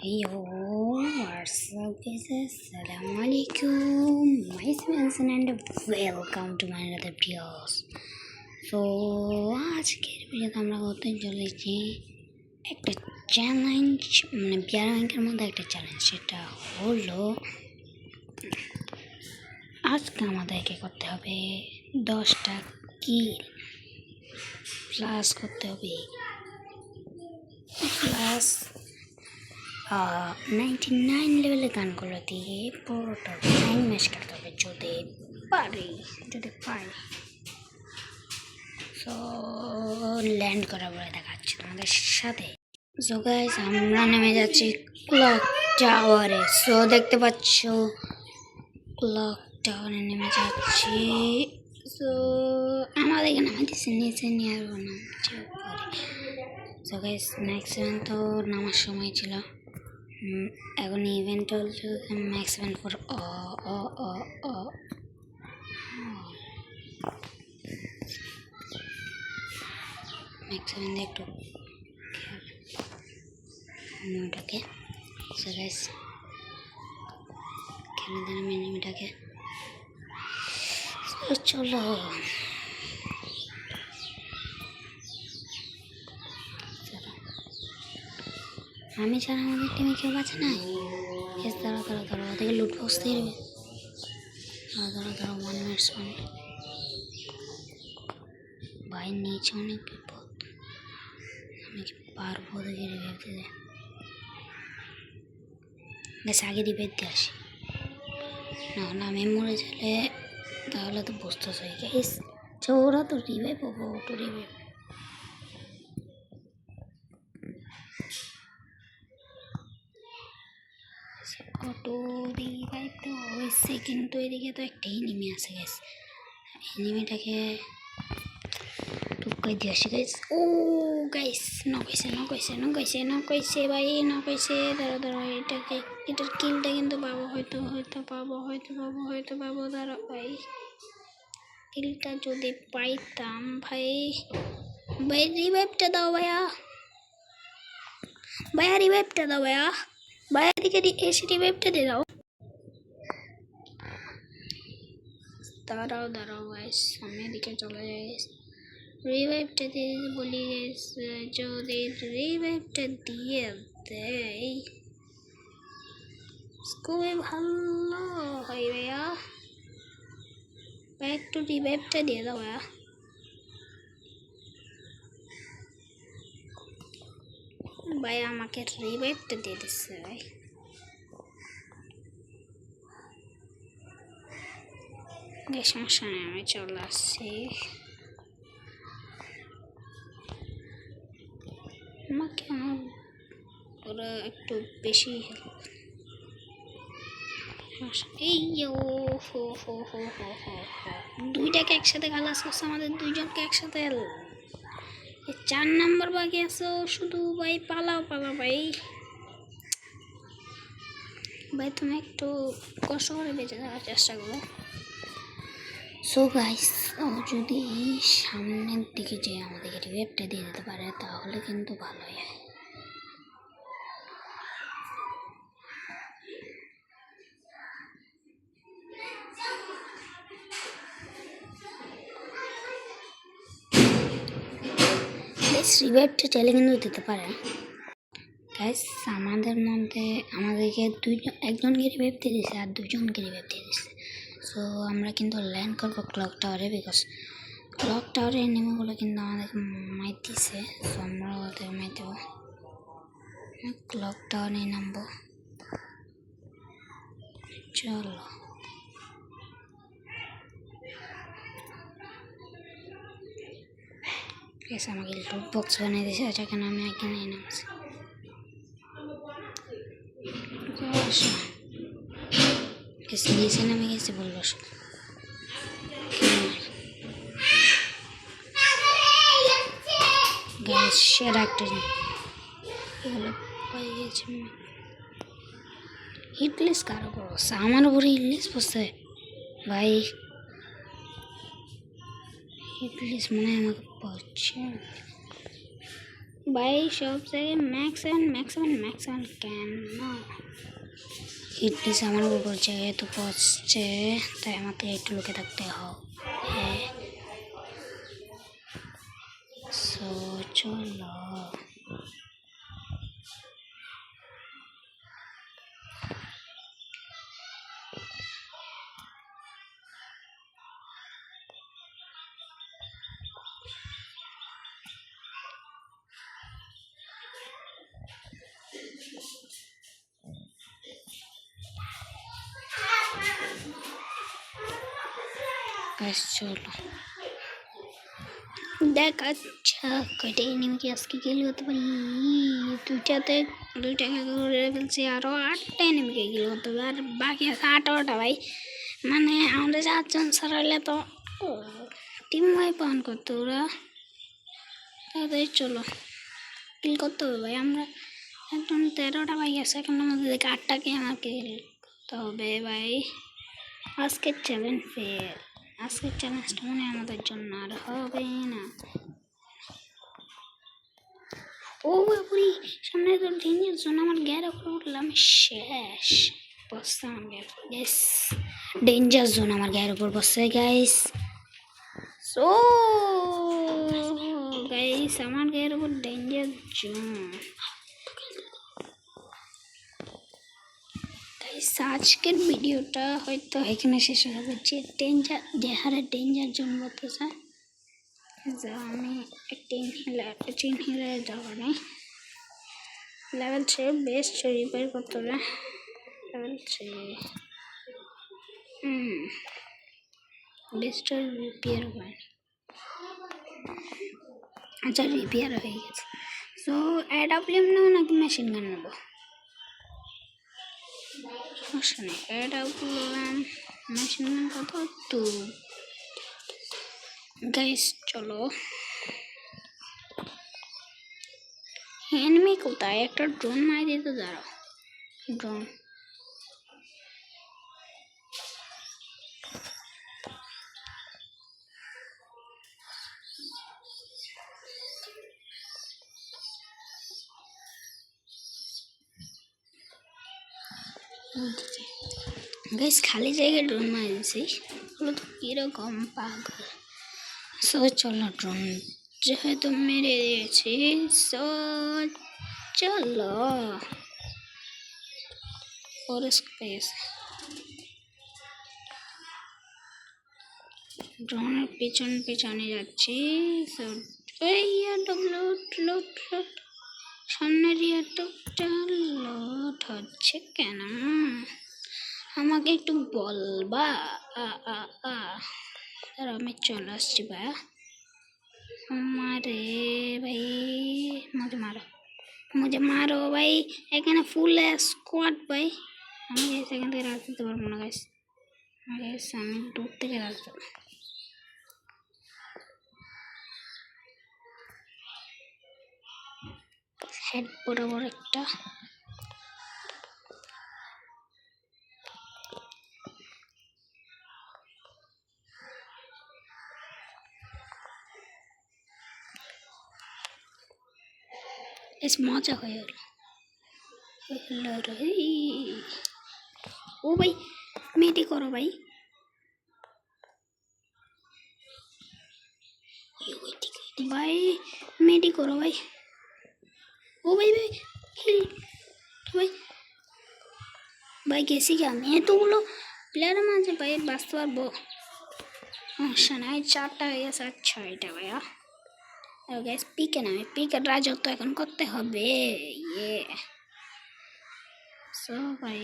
Yo, what's up guys? Assalamualaikum. My Svensson and welcome to my another videos. So আজকের ভিডিওতে আমরা করতে চলেছি একটা চ্যালেঞ্জ, মানে বিয়ার ব্যাংকের মধ্যে একটা চ্যালেঞ্জ। সেটা হলো আজকে আমাদেরকে করতে হবে 10টা কিল প্লাস করতে হবে প্লাস 99 লেভেলের গানগুলো দিয়ে পুরোটা টাইম ম্যাচ করতে হবে যদি পারি। সো ল্যান্ড করার পরে দেখাচ্ছি তোমাদের সাথে। সো গাইস, আমরা নেমে যাচ্ছি ক্লক টাওয়ারে। সো দেখতে পাচ্ছ ক্লক টাওয়ারে নেমে যাচ্ছি। সো আমাদেরকে নামাইতেছে নিচে নিয়ে আসবো না উপরে। সো গাইস, ম্যাক্সিমাম তো নামার সময় ছিল, এখন ইভেন্ট চলছে ম্যাক্সিমাম ফর ম্যাক্সিমাম একটু ওটাকে। সো গাইস, খেলে দিলাম এনিমিটাকে। চলো আমি ছাড়া আমাদের টিমে কেউ বাঁচে নাই। ধরো ধরো ধরো, ওদেরকে লুট বক্স দিয়ে দেবে। ধরো ধরো, 1 মিনিট ভাই, নিচে অনেক বিপদ। আমি কি পারবো ওদেরকে রিভাইভ দিতে? বেশ আগে রিভাইভ দিয়ে আসি, নাহলে আমি মরে গেলে তাহলে তো বুঝতে চাই গাইস। ওরা তো রিভাইভ পাবো, অটো রিভাইভ। অটো রিভাইভ তো হয়েছে, কিন্তু এদিকে তো একটা এনিমি আছে গাইস। এনিমিটাকে টুকাই দিয়ে আসি গাইস। ও গাইস, নকইছে ভাই, নকইছে। ধরো ধরো, এটার কিলটা কিন্তু পাবো, হয়তো পাবো। ধরো ভাই, কিলটা যদি পাইতাম ভাই। রিভাইভটা দাও ভাইয়া, রিভাইভটা দাও ভাইয়া। দিকে এসে রিভাইভটা দিয়ে দাও। দাঁড়াও গাইস, আমি এদিকে চলে যাই। রিভাইভটা দিয়ে বলি গাইস, যদি রিভাইভটা দিয়ে দেয় খুবই ভালো হয় ভাইয়া। একটু রিভাইভটা দিয়ে দাও ভাইয়া। ভাই আমাকে রিভাইভটা দিয়ে দিচ্ছে ভাই। সমস্যা নেই, আমি চলে আসছি। আমাকে ওরা একটু বেশি এই হো 2টাকে একসাথে গালাস করছে, আমাদের 2জনকে একসাথে। 4 নাম্বার বাকি আছে শুধু ভাই। পালাও ভাই। তুমি একটু কষ্ট করে বেঁচে যাওয়ার চেষ্টা করো। সো গাইস, ও যদি সামনের দিকে যে আমাদেরকে রিভাইভটা দিয়ে দিতে পারে তাহলে কিন্তু ভালোই হয়। রিভাইভটা চাইলে কিন্তু দিতে পারে গাইস। আমাদের মধ্যে আমাদেরকে একজনকে রিভাইভ দিয়ে দিচ্ছে আর 2জনকে রিভাইভ দিয়ে দিচ্ছে। সো আমরা কিন্তু ল্যান্ড করবো ক্লক টাওয়ারে, বিকজ ক্লক টাওয়ারের এনিমিগুলো কিন্তু আমাদেরকে মাইর দিচ্ছে। সো আমরা ওদের মাইর দেবো। ক্লক টাওয়ারে নামবো, চলো। আমাকে লুট বক্স বানিয়ে দিয়েছে, এটা কেন আমি এখানে নামছি। নিচে নামে গেছে বলবো। সেরা একটা পাই গেছে। হিটলেস কারো বসে, আমার উপরে হিটলেস বসে ভাই। হিটলেস মনে হয় আমাকে পাচ্ছে। ভাই সব জায়গায় ম্যাক্স 7 কেন হিটলিস আমার উপর যেহেতু পড়ছে তাই আমাকে একটু লুকে থাকতে হবে। সো চলো গাইস চলো দেখা কয়টা এনিমিকে আজকে কিল করতে পারি। দুইটা কিল করে ফেলছি, আরো 8টা এনিমিকে কিল করতে হবে, আর বাকি আছে 18টা ভাই। মানে আমাদের 4জন ছাড়া হলে তো টিম ওয়াইপ অন করতো ওরা। তাড়াতাড়ি চলো কিল করতে হবে ভাই। আমরা একদম 13টা ভাই আছে, এখন আমাদের দেখে 8টাকে আমাকে কিল করতে হবে ভাই। আজকের চ্যালেঞ্জ ফেল, আজকের চ্যালেঞ্জটা মনে আমাদের জন্য আর হবে না। ও বাবুরি সামনে তো ডেঞ্জার জোন, আমার গ্যার উপরে উঠলাম শেষ। বসছে আমার গ্যার, গ্যাস ডেঞ্জার জোন আমার গ্যার উপর বসছে গাইস। সো গাইস আমার গ্যার উপর ডেঞ্জার জোন। গাইস আজকের ভিডিওটা হয়তো এখানে শেষ হয়ে যাবে। যে হারে ডেঞ্জার জোন বলতেছে, যা আমি একটা ইনহেলার যাওয়া নেই। লেভেল 3 বেস্ট রিপেয়ার করতে হবে। লেভেল 3 বেস্ট রিপেয়ার হয়। আচ্ছা রিপেয়ার হয়ে গেছে। সো অ্যাডাপ্লিয়াম নেবো নাকি মেশিন গান নেবো? সমস্যা নেই, অ্যাডাপ্লিয়াম মেশিন গান কত তো গাইস চলো। এনিমি কোথায়? একটা ড্রোন মারি দিতে দাঁড়াও। ড্রোন গাইস খালি জায়গায় ড্রোন মারি দিছি, ওগুলো তো কিরকম পাগল। সো চলো ড্রোন যেহেতু মেরে দিয়েছি, সো চলো ড্রোনের পিছনে যাচ্ছি। সো সামনের ইয়ারটপটা লোড হচ্ছে কেন আমাকে একটু বলবা? আর আমি চলে আসছি ভাইয়া। মারে ভাই, মুঝে মারো ভাই। এখানে ফুল স্কোয়াড ভাই। আমি এখান থেকে রাজ দিতে পারবো না গাইস, আমি দূর থেকে রাজ দেবো। হেড বরাবর একটা বেশ মজা হয়ে গেল। ও ভাই মেয়েটি করো ভাই। ভাই মেয়েটি করো ভাই। ও ভাই ভাই হিল ভাই। ভাই গেছি কি আমি এতগুলো প্লেয়ারের মাঝে ভাই বাঁচতে পারবো? সমস্যা নাই, 4টা হয়ে গেছে আর 6টা ভাইয়া। গ্যাস পিকে না, পিকের রাজত্ব এখন করতে হবে। ইয়ে সো ভাই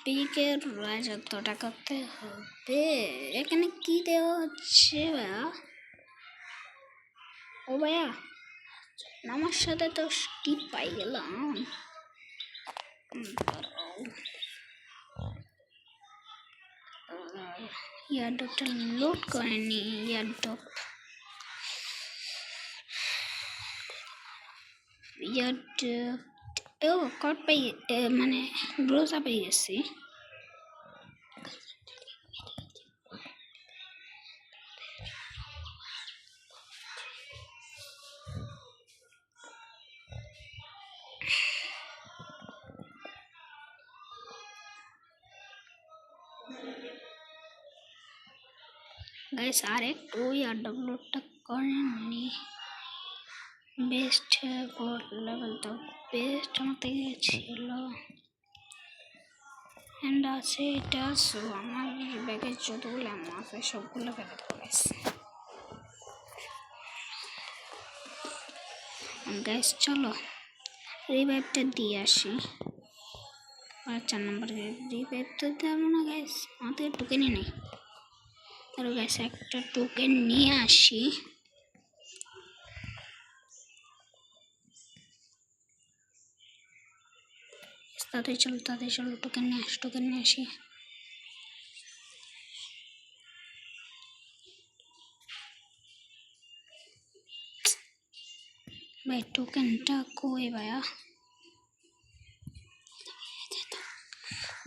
পিকের রাজত্বটা করতে হবে। এখানে কি দেওয়া হচ্ছে ভাইয়া? ও ভাইয়া আমার সাথে তো টিপ পাই গেলাম। ইয়ারডপটা লোড করেনি। ইয়ারডপ ও কট পাই, মানে গ্রোসা পেয়ে গেছি। গাইস আর একটু আর ডাউনলোডটা করেননি বেস্ট লেভেল তো বেস্ট আমার থেকে ছিল অ্যান্ড আছে এটা। সো আমার ব্যাগে যতগুলো এমন আছে সবগুলো ফেলে দেবো গাইস। চলো রিভাইভটা দিয়ে আসি। আর 4 নম্বর রিভাইভ তো দেবো না গাইস, আমাদের টোকেনই নেই। আর গাইস একটা টোকেন নিয়ে আসি। তাড়াতাড়ি চলো টোকেন নিয়ে আসি। ভাই টোকেনটা কই ভাইয়া?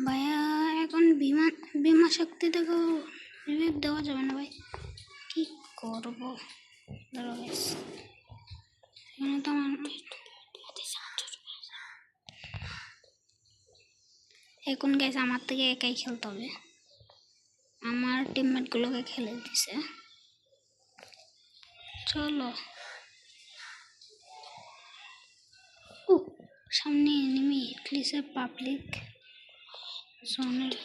ভাইয়া এখন বিমা শক্তি দেখো রিভাইভ দেওয়া যাবে না ভাই, কি করবো? ধরো গাইস এখানে তো আমার এখন গাইস আমার থেকে একাই খেলতে হবে, আমার টিমমেট গুলোকে খেলে দিছে। চলো সামনে এনিমি ক্লিসে পাবলিক জোনের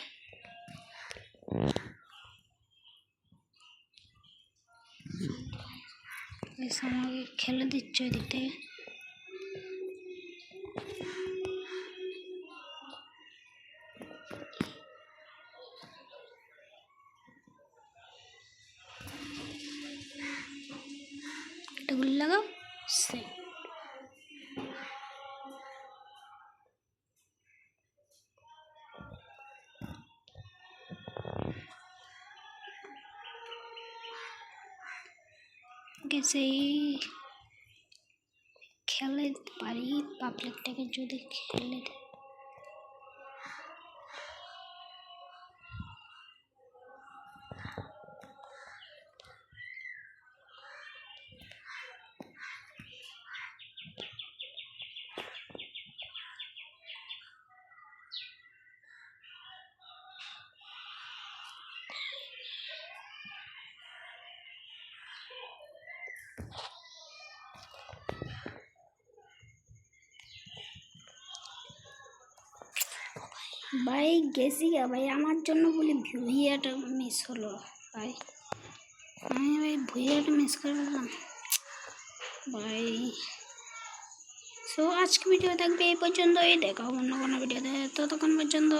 আমাকে খেলে দিচ্ছে ওই দিক থেকে। একটা গুলি লাগাও সে গেছেই খেলে পারি পাবলিকটাকে যদি খেলে ভাই গেছি ভাই, আমার জন্য বলি ভুইয়াটা মিস হলো ভাই, আমি ভাই ভুইয়াটা মিস করে ফেললাম ভাই। সো আজকে ভিডিও থাকবে এই পর্যন্তই, দেখা হবে অন্য কোনো ভিডিওতে, ততক্ষণ পর্যন্ত